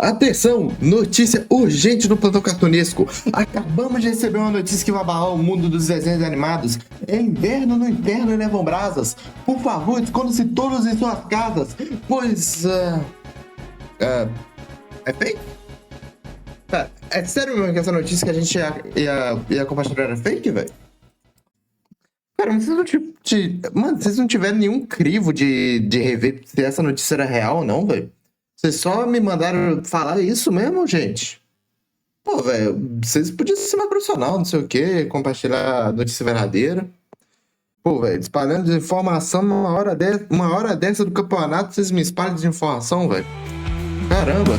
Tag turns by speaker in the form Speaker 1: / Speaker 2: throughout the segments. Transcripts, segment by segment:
Speaker 1: Atenção! Notícia urgente no plantão cartunesco. Acabamos de receber uma notícia que vai abalar o mundo dos desenhos animados. É inverno no inferno e nevam brasas. Por favor, escondam-se todos em suas casas, pois... É fake? Tá, é sério mesmo que essa notícia que a gente ia compartilhar era fake, velho? Cara, mas vocês não tiveram nenhum crivo de rever se essa notícia era real ou não, velho? Vocês só me mandaram falar isso mesmo, gente? Pô, velho, vocês podiam ser mais profissional, não sei o quê, compartilhar notícia verdadeira. Pô, velho, espalhando desinformação uma hora dessa do campeonato, vocês me espalham desinformação, velho. Caramba!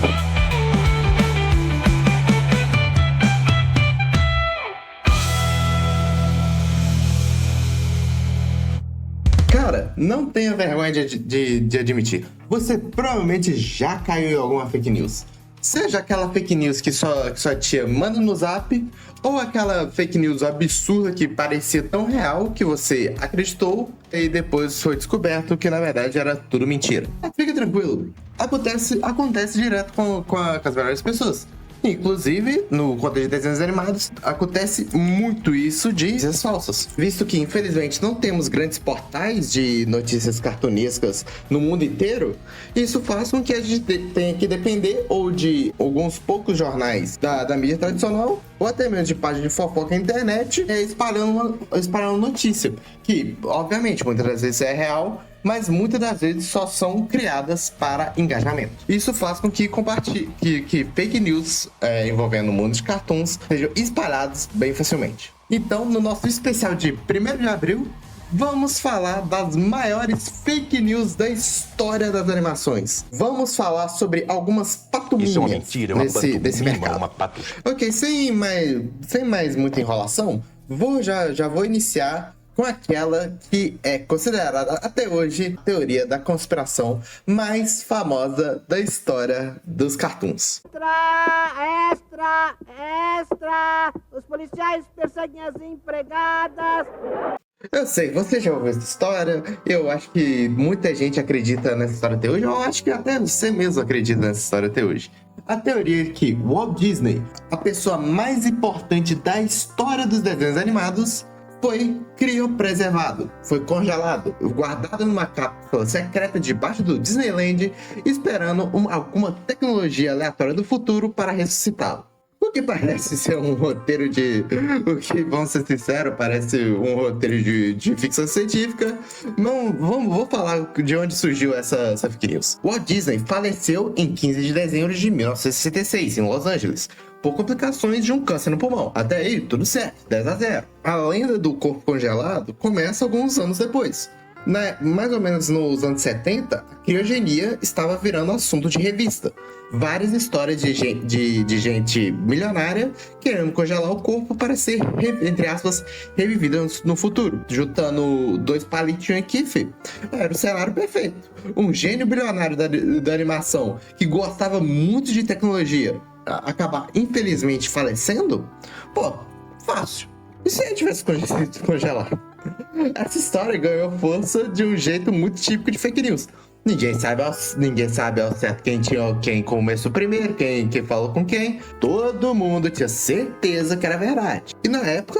Speaker 1: Cara, não tenha vergonha de admitir. Você provavelmente já caiu em alguma fake news. Seja aquela fake news que sua tia manda no zap, ou aquela fake news absurda que parecia tão real que você acreditou e depois foi descoberto que na verdade era tudo mentira. Fica tranquilo, acontece direto com as melhores pessoas. Inclusive, no contexto de desenhos animados, acontece muito isso de notícias falsas. Visto que, infelizmente, não temos grandes portais de notícias cartunescas no mundo inteiro, isso faz com que a gente tenha que depender ou de alguns poucos jornais da mídia tradicional, ou até mesmo de páginas de fofoca na internet, espalhando notícia. Que, obviamente, muitas das vezes é real, mas muitas das vezes só são criadas para engajamento. Isso faz com que fake news envolvendo o mundo de cartoons sejam espalhados bem facilmente. Então, no nosso especial de 1º de abril, vamos falar das maiores fake news da história das animações. Vamos falar sobre algumas patuminhas.
Speaker 2: Isso é uma mentira,
Speaker 1: desse mercado.
Speaker 2: Uma patu...
Speaker 1: Ok, sem mais muita enrolação, já vou iniciar com aquela que é considerada até hoje a teoria da conspiração mais famosa da história dos cartoons.
Speaker 3: Extra! Os policiais perseguem as empregadas.
Speaker 1: Eu sei, você já ouviu essa história, eu acho que muita gente acredita nessa história até hoje, eu acho que até você mesmo acredita nessa história até hoje. A teoria é que Walt Disney, a pessoa mais importante da história dos desenhos animados, foi criopreservado, foi congelado, guardado numa cápsula secreta debaixo do Disneyland, esperando alguma tecnologia aleatória do futuro para ressuscitá-lo. O que parece ser um roteiro vamos ser sinceros, parece um roteiro de ficção científica. Não, vou falar de onde surgiu essa fake news. Walt Disney faleceu em 15 de dezembro de 1966, em Los Angeles, por complicações de um câncer no pulmão. Até aí, tudo certo, 10-0. A lenda do corpo congelado começa alguns anos depois. Mais ou menos nos anos 70, a criogenia estava virando assunto de revista. Várias histórias de gente milionária querendo congelar o corpo para ser, entre aspas, revivida no futuro. Juntando 2 palitos e um equipe, era o cenário perfeito. Um gênio bilionário da animação que gostava muito de tecnologia acabar infelizmente falecendo? Pô, fácil. E se ele tivesse congelado? Essa história ganhou força de um jeito muito típico de fake news. Ninguém sabe ao certo quem começou primeiro, quem falou com quem. Todo mundo tinha certeza que era verdade. E na época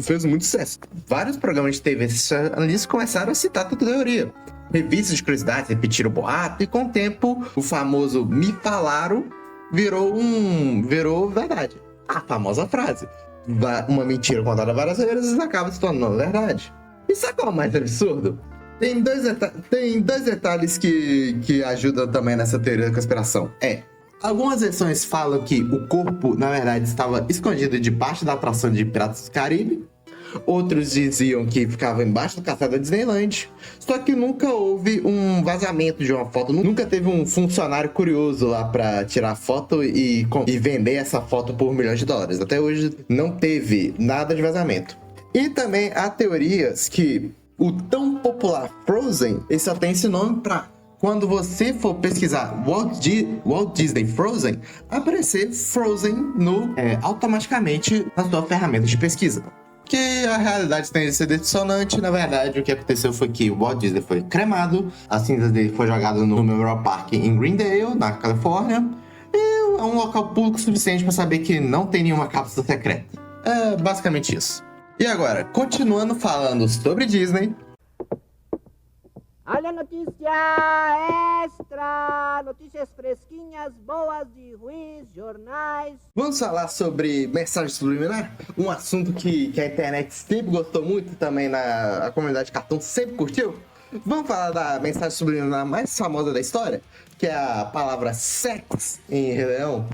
Speaker 1: fez muito sucesso. Vários programas de TV analistas começaram a citar a teoria. Revistas de curiosidades repetiram o boato e com o tempo o famoso "me falaram" virou verdade. A famosa frase: uma mentira contada várias vezes acaba se tornando verdade. E sabe qual é o mais absurdo? Tem dois detalhes que ajudam também nessa teoria da conspiração. Algumas versões falam que o corpo, na verdade, estava escondido debaixo da atração de Piratas do Caribe. Outros diziam que ficava embaixo do castelo da Disneyland. Só que nunca houve um vazamento de uma foto. Nunca teve um funcionário curioso lá pra tirar foto e vender essa foto por milhões de dólares. Até hoje não teve nada de vazamento. E também há teorias que o tão popular Frozen, ele só tem esse nome pra quando você for pesquisar Walt Disney Frozen, aparecer Frozen automaticamente na sua ferramenta de pesquisa. Que a realidade tem de ser decepcionante. Na verdade, o que aconteceu foi que o Walt Disney foi cremado, as cinzas dele foi jogado no Memorial Park em Greendale, na Califórnia, e um local público suficiente para saber que não tem nenhuma cápsula secreta. É basicamente isso. E agora, continuando falando sobre Disney...
Speaker 3: Olha a notícia extra, notícias fresquinhas, boas de ruins, jornais.
Speaker 1: Vamos falar sobre mensagem subliminar? Um assunto que a internet sempre gostou muito, também a comunidade Cartoon sempre curtiu. Vamos falar da mensagem subliminar mais famosa da história, que é a palavra sex em Rei Leão.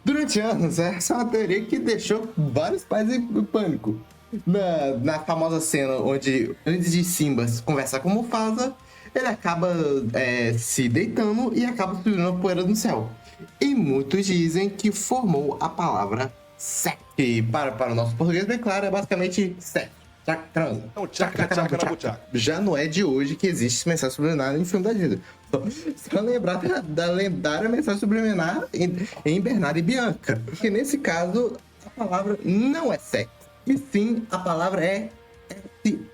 Speaker 1: Durante anos, essa é uma teoria que deixou vários pais em pânico. Na famosa cena onde, antes de Simba conversar com Mufasa, ele acaba se deitando e acaba subindo a poeira no céu. E muitos dizem que formou a palavra sex, que para o nosso português bem claro é basicamente sex. Transa. Já não é de hoje que existe mensagem subliminar em filme da Disney. Só lembrar da lendária mensagem subliminar em Bernardo e Bianca. Que nesse caso, a palavra não é sex, e sim a palavra é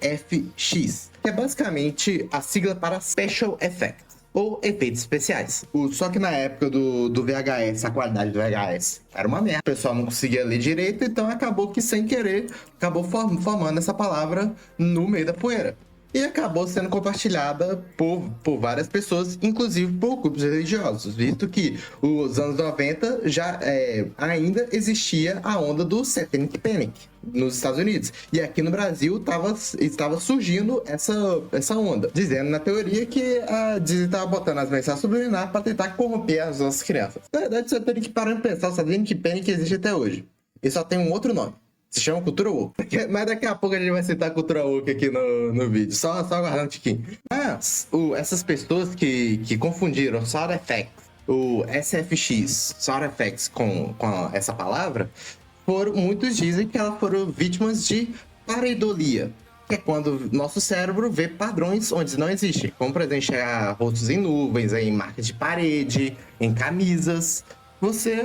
Speaker 1: SFX, que é basicamente a sigla para Special Effects, ou efeitos especiais. Só que na época do VHS, a qualidade do VHS era uma merda, o pessoal não conseguia ler direito, então acabou que sem querer, acabou formando essa palavra no meio da poeira. E acabou sendo compartilhada por várias pessoas, inclusive por grupos religiosos, visto que os anos 90 já ainda existia a onda do Satanic Panic nos Estados Unidos. E aqui no Brasil estava surgindo essa onda, dizendo na teoria que a Disney estava botando as mensagens subliminares para tentar corromper as nossas crianças. Na verdade, você tem que parar de pensar, o Satanic Panic existe até hoje. E só tem um outro nome. Se chama Cultura Woke. Mas daqui a pouco a gente vai citar Cultura Woke aqui no vídeo. Só aguardando um tiquinho. Mas essas pessoas que confundiram Sound Effects, o SFX, Sound Effects com essa palavra, muitos dizem que elas foram vítimas de pareidolia, que é quando nosso cérebro vê padrões onde não existem. Como, por exemplo, enxergar rostos em nuvens, em marcas de parede, em camisas. O seu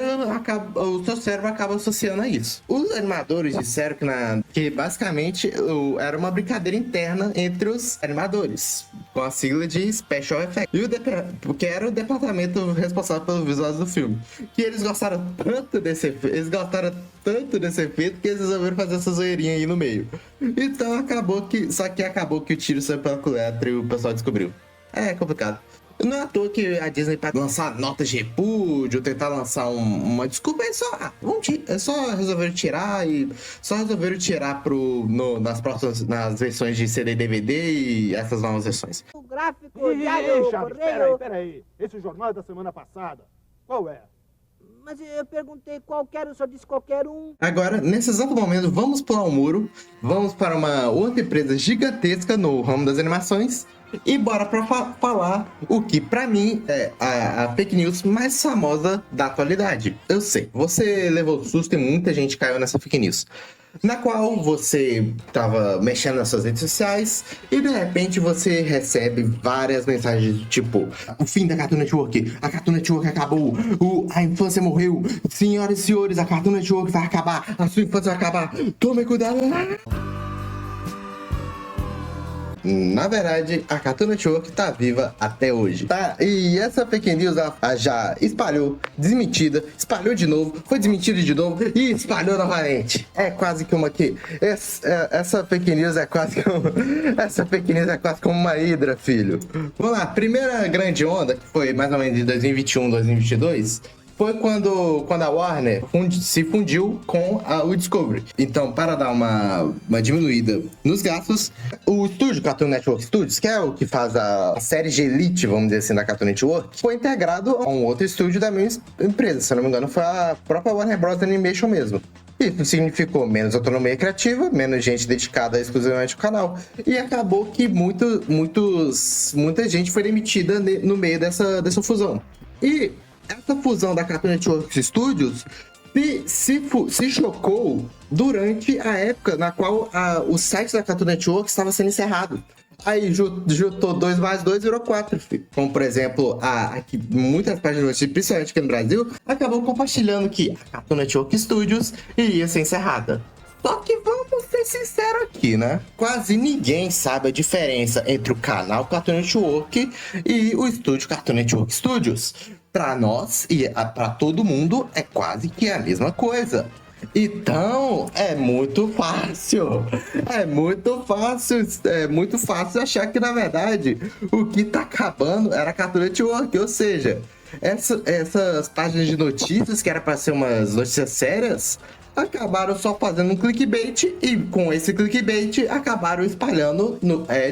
Speaker 1: cérebro acaba associando a isso. Os animadores disseram que basicamente era uma brincadeira interna entre os animadores, com a sigla de Special Effects, porque era o departamento responsável pelos visuais do filme. Que eles gostaram tanto desse efeito que eles resolveram fazer essa zoeirinha aí no meio. Então acabou que o tiro saiu pela culatra e o pessoal descobriu. É complicado. Não é à toa que a Disney, para lançar notas de repúdio, tentar lançar uma desculpa, só resolveram tirar nas versões de CD e DVD e essas novas versões.
Speaker 3: O gráfico diário Correio...
Speaker 2: Peraí. Esse jornal é da semana passada. Qual é?
Speaker 3: Mas eu perguntei qualquer um, só disse qualquer um.
Speaker 1: Agora, nesse exato momento, vamos pular o muro, vamos para uma outra empresa gigantesca no ramo das animações e bora pra falar o que pra mim é a fake news mais famosa da atualidade. Eu sei, você levou susto e muita gente caiu nessa fake news, na qual você tava mexendo nas suas redes sociais e de repente você recebe várias mensagens do tipo: o fim da Cartoon Network, a Cartoon Network acabou, a infância morreu, senhoras e senhores, a Cartoon Network vai acabar, a sua infância vai acabar, tome cuidado. Na verdade, a Cartoon Network tá viva até hoje, tá? E essa fake news já espalhou, desmentida, espalhou de novo, foi desmentida de novo e espalhou novamente. É quase que essa fake news é quase como uma hidra, filho. Vamos lá, primeira grande onda, que foi mais ou menos de 2021, 2022... foi quando a Warner se fundiu com o Discovery. Então, para dar uma diminuída nos gastos, o estúdio Cartoon Network Studios, que é o que faz a série de Elite, vamos dizer assim, da Cartoon Network, foi integrado a um outro estúdio da mesma empresa. Se eu não me engano, foi a própria Warner Bros. Animation mesmo. Isso significou menos autonomia criativa, menos gente dedicada exclusivamente ao canal. E acabou que muita gente foi demitida no meio dessa fusão. E essa fusão da Cartoon Network Studios se chocou durante a época na qual o site da Cartoon Network estava sendo encerrado. Aí juntou 2 mais 2 virou 4, filho. Como, por exemplo, aqui, muitas páginas de notícias, principalmente aqui no Brasil, acabou compartilhando que a Cartoon Network Studios iria ser encerrada. Só que vamos ser sinceros aqui, né? Quase ninguém sabe a diferença entre o canal Cartoon Network e o estúdio Cartoon Network Studios. Pra nós e pra todo mundo é quase que a mesma coisa. Então, é muito fácil. É muito fácil achar que, na verdade, o que tá acabando era a Cartoon Network. Ou seja, essas páginas de notícias, que era pra ser umas notícias sérias, acabaram só fazendo um clickbait e, com esse clickbait, acabaram espalhando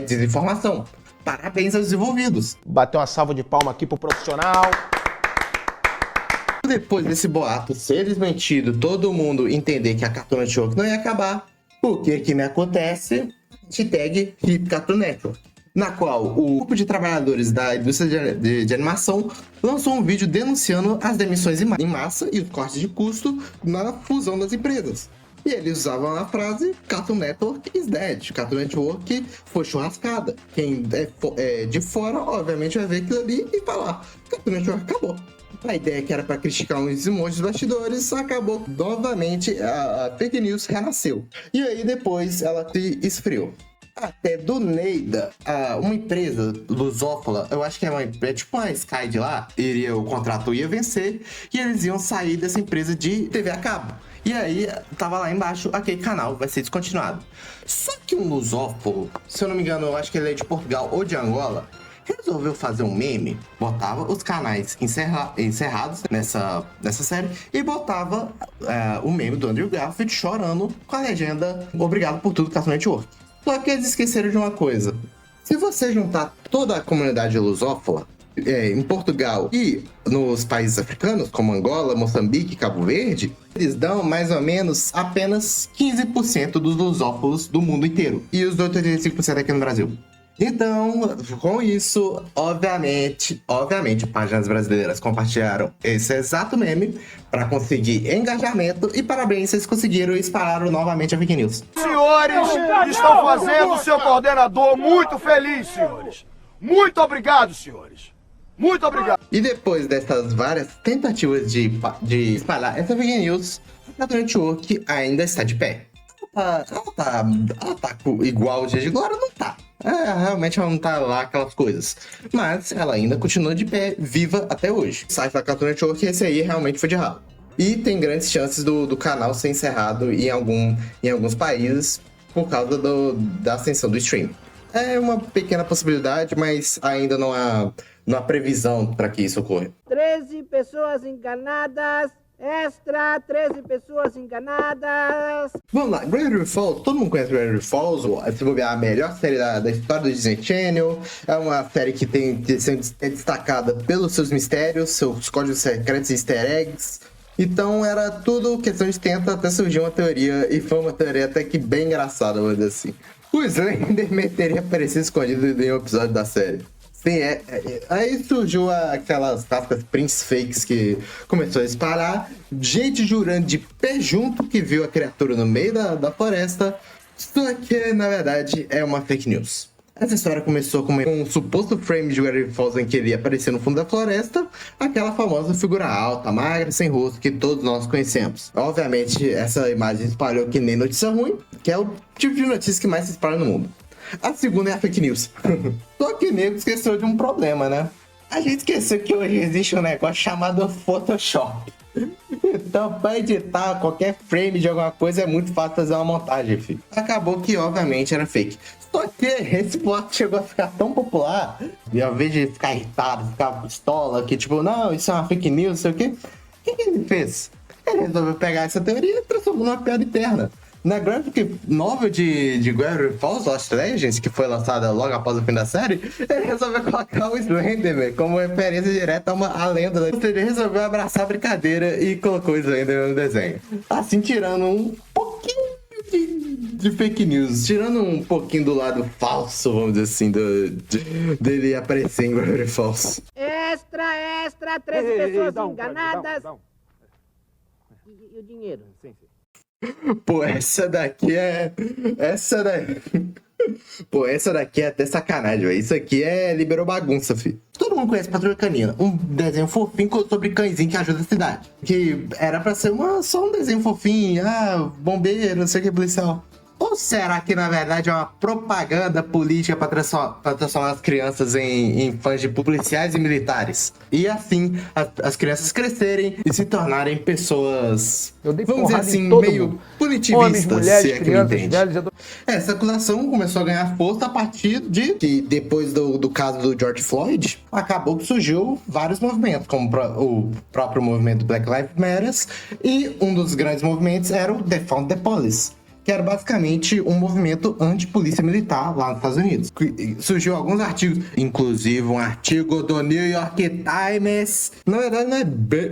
Speaker 1: desinformação. Parabéns aos desenvolvidos.
Speaker 4: Bateu uma salva de palma aqui pro profissional.
Speaker 1: Depois desse boato ser desmentido, todo mundo entender que a Cartoon Network não ia acabar, o que me acontece? Hashtag Hip Cartoon Network, na qual o grupo de trabalhadores da indústria de animação lançou um vídeo denunciando as demissões em massa e os cortes de custo na fusão das empresas. E eles usavam a frase Cartoon Network is dead. Cartoon Network foi churrascada. Quem é de fora, obviamente, vai ver aquilo ali e falar Cartoon Network acabou. A ideia que era para criticar uns emojis dos bastidores acabou novamente, a fake news renasceu. E aí depois ela se esfriou. Até do Neida, uma empresa lusófona, eu acho que é tipo uma Sky de lá, o contrato ia vencer e eles iam sair dessa empresa de TV a cabo. E aí tava lá embaixo, aquele canal vai ser descontinuado. Só que um lusófono, se eu não me engano, eu acho que ele é de Portugal ou de Angola, resolveu fazer um meme, botava os canais encerrados nessa série e botava o meme do Andrew Garfield chorando com a legenda "Obrigado por tudo, Cartoon Network". Só que eles esqueceram de uma coisa. Se você juntar toda a comunidade lusófona em Portugal e nos países africanos, como Angola, Moçambique e Cabo Verde, eles dão mais ou menos apenas 15% dos lusófonos do mundo inteiro. E os outros 85% aqui no Brasil. Então, com isso, obviamente, páginas brasileiras compartilharam esse exato meme para conseguir engajamento e parabéns, vocês conseguiram e espalharam novamente a fake news.
Speaker 2: Senhores, estão fazendo o seu coordenador muito feliz, senhores. Muito obrigado, senhores. Muito obrigado.
Speaker 1: E depois dessas várias tentativas de espalhar essa fake news, a Cartoon Network ainda está de pé. Ela tá igual o Dia de Glória? Não tá. Realmente ela não tá lá aquelas coisas. Mas ela ainda continua de pé, viva até hoje. O site da Cartoon Network, esse aí realmente foi de errado. E tem grandes chances do canal ser encerrado em alguns países por causa da ascensão do stream. É uma pequena possibilidade, mas ainda não há previsão para que isso ocorra.
Speaker 3: 13 pessoas enganadas. Extra, 13 pessoas enganadas.
Speaker 1: Vamos lá, Gravity Falls, todo mundo conhece Gravity Falls, se bobear, a melhor série da história do Disney Channel. É uma série que é destacada pelos seus mistérios, seus códigos secretos e easter eggs. Então era tudo questão de tempo até surgir uma teoria, e foi uma teoria até que bem engraçada, vamos dizer assim. O Slenderman teria aparecido escondido em um episódio da série. Sim, aí surgiu aquelas clássicas Prince Fakes que começou a espalhar, gente jurando de pé junto que viu a criatura no meio da floresta, só que na verdade é uma fake news. Essa história começou com um suposto frame de Gravity Falls em que ele ia aparecer no fundo da floresta, aquela famosa figura alta, magra, sem rosto que todos nós conhecemos. Obviamente essa imagem espalhou que nem notícia ruim, que é o tipo de notícia que mais se espalha no mundo. A segunda é a fake news. Só que o nego esqueceu de um problema, né? A gente esqueceu que hoje existe um negócio chamado Photoshop. Então, pra editar qualquer frame de alguma coisa é muito fácil fazer uma montagem, filho. Acabou que, obviamente, era fake. Só que esse plot chegou a ficar tão popular, e ao invés de ficar irritado, ficar pistola, que tipo, não, isso é uma fake news, não sei o quê. O que ele fez? Ele resolveu pegar essa teoria e transformou numa piada interna. Na graphic novel de Gravity Falls Lost Legends, que foi lançada logo após o fim da série, ele resolveu colocar o Slenderman como referência direta a lenda. Ele resolveu abraçar a brincadeira e colocou o Slenderman no desenho. Assim, tirando um pouquinho de fake news, tirando um pouquinho do lado falso, vamos dizer assim, dele aparecer em Gravity Falls.
Speaker 3: Extra, 13 pessoas enganadas. E o dinheiro?
Speaker 2: Sim.
Speaker 1: Pô, essa daqui é até sacanagem, velho. Isso aqui liberou bagunça, filho. Todo mundo conhece Patrulha Canina, um desenho fofinho sobre cãezinho que ajuda a cidade. Que era pra ser só um desenho fofinho, bombeiro, não sei o que, policial. Ou será que, na verdade, é uma propaganda política para transformar as crianças em fãs de policiais e militares? E assim, as crianças crescerem e se tornarem pessoas,
Speaker 4: Eu dei
Speaker 1: vamos dizer
Speaker 4: porrada em
Speaker 1: assim,
Speaker 4: todo
Speaker 1: meio
Speaker 4: mundo.
Speaker 1: punitivistas,
Speaker 4: Homens, mulheres,
Speaker 1: se é que me
Speaker 4: crianças,
Speaker 1: entende.
Speaker 4: velhos,
Speaker 1: Essa acusação começou a ganhar força a partir de que, depois do caso do George Floyd, acabou que surgiu vários movimentos, como o próprio movimento Black Lives Matter, e um dos grandes movimentos era o Defund the Police, que era basicamente um movimento anti-polícia militar lá nos Estados Unidos. Surgiu alguns artigos, inclusive um artigo do New York Times. Na verdade,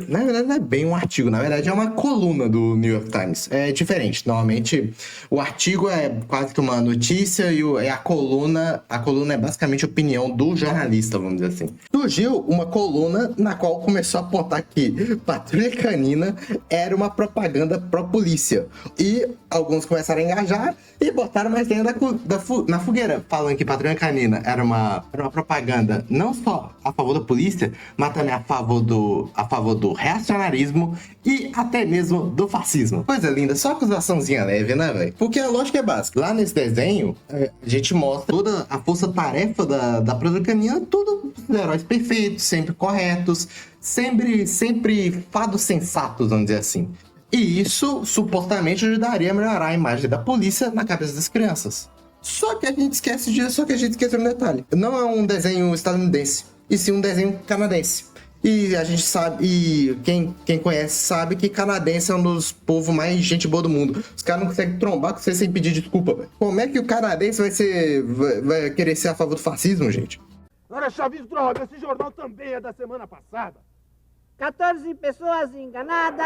Speaker 1: não é bem um artigo, na verdade é uma coluna do New York Times. É diferente. Normalmente, o artigo é quase que uma notícia e a coluna é basicamente a opinião do jornalista, vamos dizer assim. Surgiu uma coluna na qual começou a apontar que Patrulha Canina era uma propaganda pró-polícia. E alguns começaram a engajar e botaram mais lenha na fogueira, falando que Patrulha Canina era uma propaganda não só a favor da polícia, mas também a favor do reacionarismo e até mesmo do fascismo. Coisa linda, só acusaçãozinha leve, né, velho? Porque a lógica é básica. Lá nesse desenho, a gente mostra toda a força-tarefa da Patrulha Canina, tudo os heróis perfeitos, sempre corretos, sempre fados sensatos, vamos dizer assim. E isso, supostamente, ajudaria a melhorar a imagem da polícia na cabeça das crianças. Só que a gente esquece um detalhe. Não é um desenho estadunidense, e sim um desenho canadense. E a gente sabe, e quem conhece sabe que canadense é um dos povos mais gente boa do mundo. Os caras não conseguem trombar com você sem pedir desculpa, velho. Como é que o canadense vai querer ser a favor do fascismo, gente?
Speaker 2: Ora, Chaves, droga, esse jornal também é da semana passada.
Speaker 3: 14 pessoas enganadas.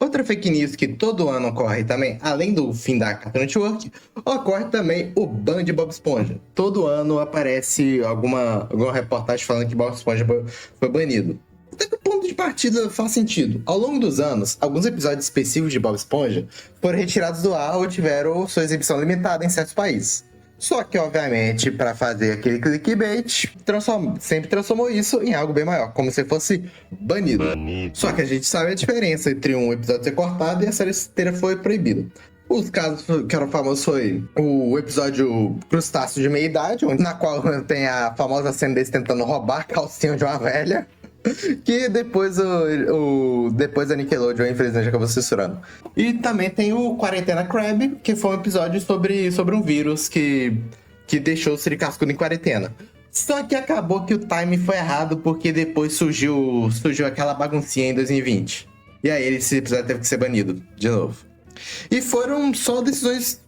Speaker 1: Outra fake news que todo ano ocorre também, além do fim da Cartoon Network, ocorre também o ban de Bob Esponja. Todo ano aparece alguma reportagem falando que Bob Esponja foi banido. Até que o ponto de partida faz sentido. Ao longo dos anos, alguns episódios específicos de Bob Esponja foram retirados do ar ou tiveram sua exibição limitada em certos países. Só que, obviamente, para fazer aquele clickbait, sempre transformou isso em algo bem maior, como se fosse banido. Só que a gente sabe a diferença entre um episódio ser cortado e a série inteira foi proibida. Os casos que eram famosos foi o episódio Crustáceo de Meia-Idade, na qual tem a famosa cena deles tentando roubar a calcinha de uma velha, que depois a Nickelodeon, infelizmente, acabou censurando. E também tem o Quarentena Crab, que foi um episódio sobre um vírus que deixou o Siri Cascudo em quarentena. Só que acabou que o time foi errado, porque depois surgiu aquela baguncinha em 2020. E aí esse episódio teve que ser banido, de novo. E foram só decisões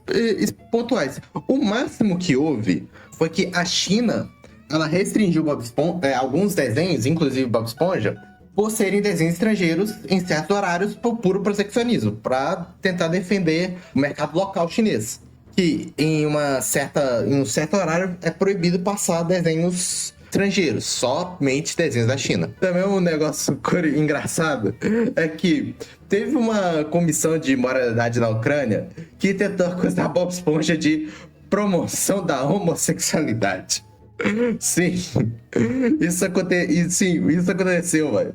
Speaker 1: pontuais. O máximo que houve foi que a China... ela restringiu Bob Esponja, alguns desenhos, inclusive Bob Esponja, por serem desenhos estrangeiros em certos horários por puro proteccionismo, para tentar defender o mercado local chinês. Que em um certo horário é proibido passar desenhos estrangeiros, somente desenhos da China. Também um negócio engraçado é que teve uma comissão de moralidade na Ucrânia que tentou acusar Bob Esponja de promoção da homossexualidade. Sim, isso aconteceu, velho.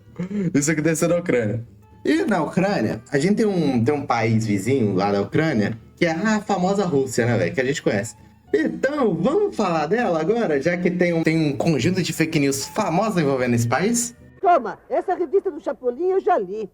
Speaker 1: Isso aconteceu na Ucrânia. E na Ucrânia, a gente tem um país vizinho lá da Ucrânia, que é a famosa Rússia, né, velho? Que a gente conhece. Então, vamos falar dela agora, já que tem um conjunto de fake news famosos envolvendo esse país?
Speaker 3: Toma, essa revista do Chapolin eu já li.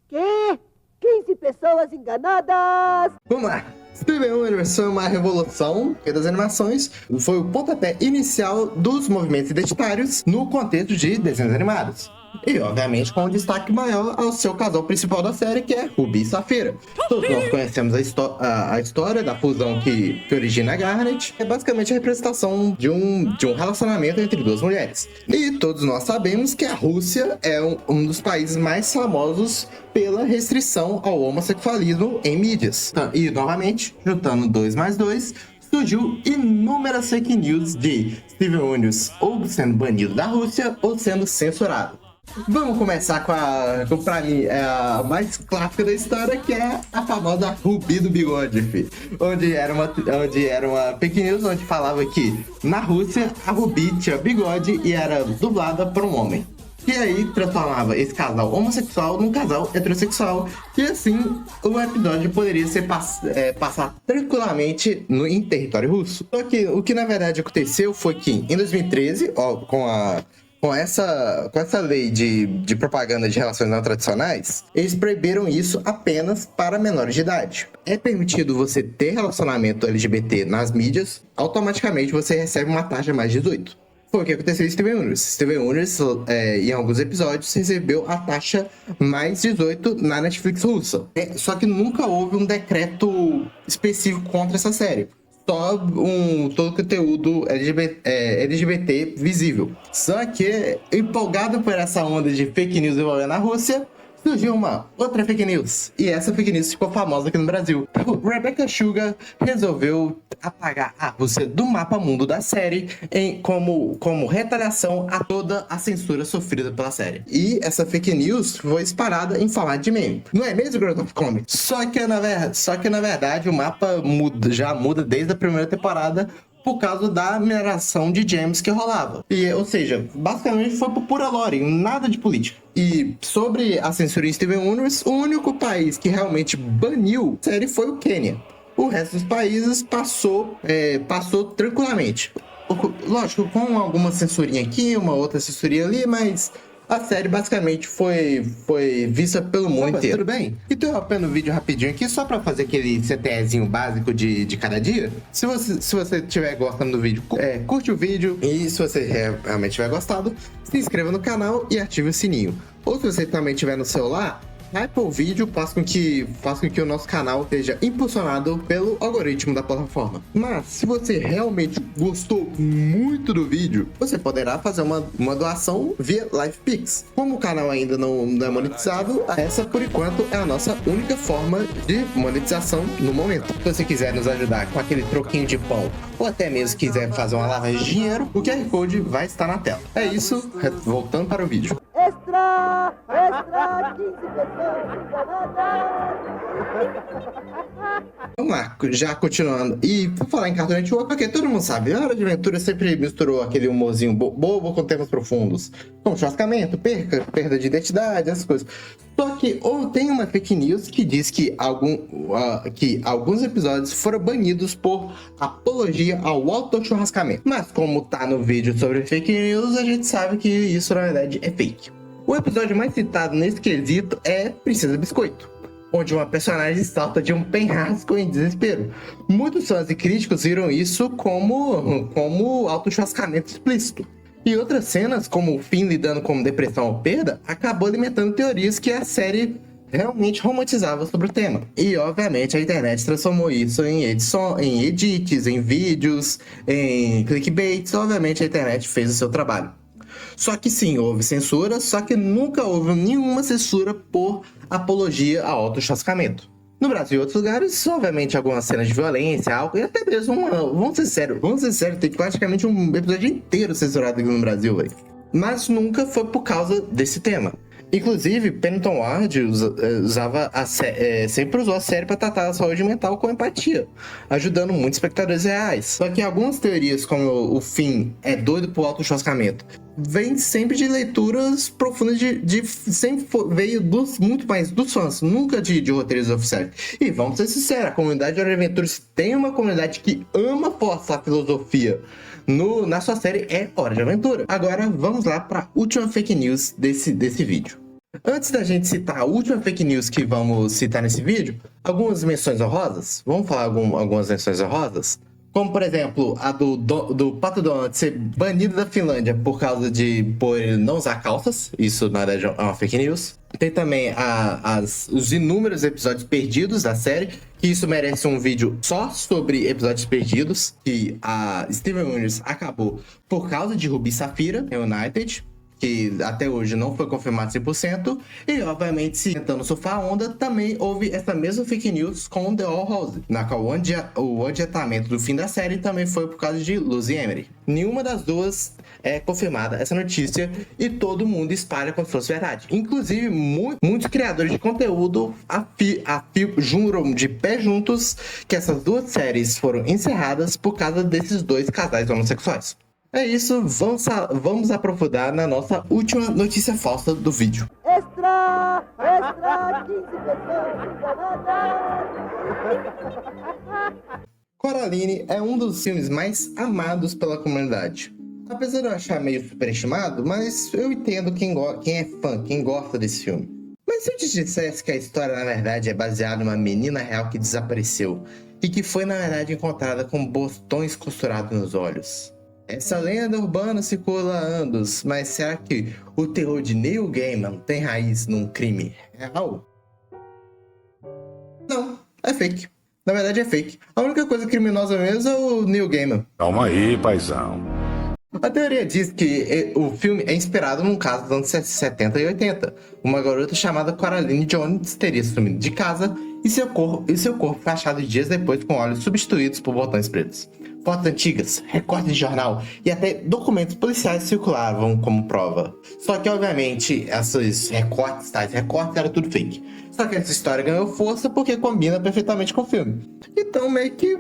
Speaker 3: Quê? 15 pessoas enganadas.
Speaker 1: Vamos lá. Steven Universe foi uma revolução das animações, foi o pontapé inicial dos movimentos identitários no contexto de desenhos animados. E, obviamente, com um destaque maior ao seu casal principal da série, que é Ruby e Safira. Todos nós conhecemos a história da fusão que origina a Garnet. É basicamente a representação de um relacionamento entre duas mulheres. E todos nós sabemos que a Rússia é um dos países mais famosos pela restrição ao homossexualismo em mídias. E, novamente, juntando 2 mais 2, surgiu inúmeras fake news de Steven Universe ou sendo banido da Rússia ou sendo censurado. Vamos começar pra mim, a mais clássica da história, que é a famosa Ruby do bigode, filho. Onde era uma fake news onde falava que na Rússia a Ruby tinha bigode e era dublada por um homem. E aí transformava esse casal homossexual num casal heterossexual. E assim o episódio poderia ser passar tranquilamente em território russo. Só que o que na verdade aconteceu foi que em 2013, com essa lei de propaganda de relações não tradicionais, eles proibiram isso apenas para menores de idade. É permitido você ter relacionamento LGBT nas mídias, automaticamente você recebe uma taxa mais 18. Foi o que aconteceu em Steven Universe. Steven Universe, em alguns episódios, recebeu a taxa mais 18 na Netflix russa. Só que nunca houve um decreto específico contra essa série. Só todo o conteúdo LGBT visível. Só que, empolgado por essa onda de fake news envolvendo a Rússia, surgiu uma outra fake news. E essa fake news ficou famosa aqui no Brasil. Rebecca Sugar resolveu apagar a Rússia do mapa mundo da série como retaliação a toda a censura sofrida pela série. E essa fake news foi disparada em formato de meme. Não é mesmo, Growth of Comics? Só que na verdade o mapa já muda desde a primeira temporada por causa da mineração de gems que rolava. Ou seja, basicamente foi por pura lore, nada de política. E sobre a censura em Steven Universe, o único país que realmente baniu a série foi o Quênia. O resto dos países passou tranquilamente. Lógico, com alguma censurinha aqui, uma outra censurinha ali, mas a série basicamente foi vista pelo mundo inteiro. Tudo bem? Interrompendo o vídeo rapidinho aqui, só pra fazer aquele CTEzinho básico de cada dia. Se você estiver gostando do vídeo, curte o vídeo. E se você realmente tiver gostado, se inscreva no canal e ative o sininho. Ou se você também tiver no celular, hype o vídeo, faça com que o nosso canal esteja impulsionado pelo algoritmo da plataforma. Mas, se você realmente gostou muito do vídeo, você poderá fazer uma doação via LivePix. Como o canal ainda não é monetizado, essa, por enquanto, é a nossa única forma de monetização no momento. Se você quiser nos ajudar com aquele troquinho de pão, ou até mesmo quiser fazer uma lavagem de dinheiro, o QR Code vai estar na tela. É isso, voltando para o vídeo.
Speaker 3: Extra! Extra! 15 pessoas enganadas!
Speaker 1: Vamos lá, já continuando. E por falar em Cartoon Network, porque todo mundo sabe, a Hora de Aventura sempre misturou aquele humorzinho bobo com temas profundos, como churrascamento, perda de identidade, essas coisas. Só que tem uma fake news que diz que alguns episódios foram banidos por apologia ao auto-churrascamento. Mas como tá no vídeo sobre fake news, a gente sabe que isso na verdade é fake. O episódio mais citado nesse quesito é Princesa Biscoito, onde uma personagem salta de um penhasco em desespero. Muitos fãs e críticos viram isso como auto-churrascamento explícito. E outras cenas, como o Finn lidando com depressão ou perda, acabou alimentando teorias que a série realmente romantizava sobre o tema. E, obviamente, a internet transformou isso em edits, em vídeos, em clickbaits. Obviamente, a internet fez o seu trabalho. Só que sim, houve censura, só que nunca houve nenhuma censura por apologia ao auto-churrascamento. No Brasil e outros lugares, obviamente, algumas cenas de violência, álcool, e até mesmo vamos ser sérios, tem praticamente um episódio inteiro censurado aqui no Brasil, velho. Mas nunca foi por causa desse tema. Inclusive, Pennington Ward sempre usou a série para tratar a saúde mental com empatia, ajudando muitos espectadores reais. Só que algumas teorias, como o Finn é doido por auto-churrascamento, vem sempre de leituras profundas sempre veio muito mais dos fãs, nunca de roteiristas oficiais. E vamos ser sinceros, a comunidade de Hora de Aventura, se tem uma comunidade que ama forçar a filosofia na sua série, é Hora de Aventura. Agora vamos lá para a última fake news desse vídeo. Antes da gente citar a última fake news que vamos citar nesse vídeo, algumas menções honrosas. Vamos falar algumas menções honrosas? Como, por exemplo, a do Pato Donald ser banido da Finlândia por ele não usar calças. Isso, na verdade, é uma fake news. Tem também os inúmeros episódios perdidos da série, que isso merece um vídeo só sobre episódios perdidos, que a Steven Universe acabou por causa de Ruby Safira United, que até hoje não foi confirmado 100%, e obviamente, se tentando surfar a onda, também houve essa mesma fake news com The All House, na qual o adiantamento do fim da série também foi por causa de Lucy Emery. Nenhuma das duas é confirmada essa notícia e todo mundo espalha como se fosse verdade. Inclusive, muitos criadores de conteúdo juram de pé juntos que essas duas séries foram encerradas por causa desses dois casais homossexuais. É isso, vamos aprofundar na nossa última notícia falsa do vídeo.
Speaker 3: Extra! Extra! 15 pessoas enganadas!
Speaker 1: Coraline é um dos filmes mais amados pela comunidade. Apesar de eu achar meio superestimado, mas eu entendo quem é fã, quem gosta desse filme. Mas se eu te dissesse que a história na verdade é baseada em uma menina real que desapareceu e que foi na verdade encontrada com botões costurados nos olhos? Essa lenda urbana circula há anos, mas será que o terror de Neil Gaiman tem raiz num crime real? Não, é fake. Na verdade é fake. A única coisa criminosa mesmo é o Neil Gaiman.
Speaker 5: Calma aí, paizão.
Speaker 1: A teoria diz que o filme é inspirado num caso dos anos 70 e 80. Uma garota chamada Coraline Jones teria sumido de casa e seu corpo foi achado dias depois com olhos substituídos por botões pretos. Fotos antigas, recortes de jornal e até documentos policiais circulavam como prova. Só que, obviamente, esses recortes eram tudo fake. Só que essa história ganhou força porque combina perfeitamente com o filme. Então, meio que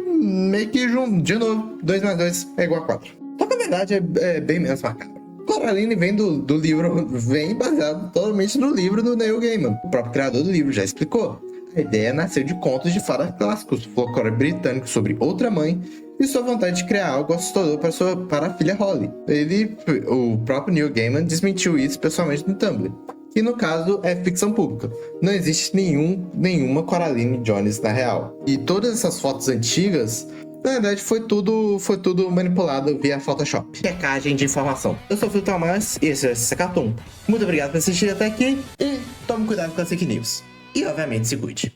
Speaker 1: de novo, 2 mais 2 é igual a 4. Só que a verdade é bem menos macabra. Coraline vem do livro, vem baseado totalmente no livro do Neil Gaiman. O próprio criador do livro já explicou. A ideia nasceu de contos de fadas clássicos, folclore britânico sobre outra mãe e sua vontade de criar algo assustador para a filha Holly. O próprio Neil Gaiman desmentiu isso pessoalmente no Tumblr. E no caso é ficção pública. Não existe nenhuma Coraline Jones na real. E todas essas fotos antigas, na verdade, foi tudo manipulado via Photoshop. Checagem de informação. Eu sou o Filipe Tomás e esse é o SC Cartoon. Muito obrigado por assistir até aqui e tome cuidado com as fake news. E obviamente se cuide.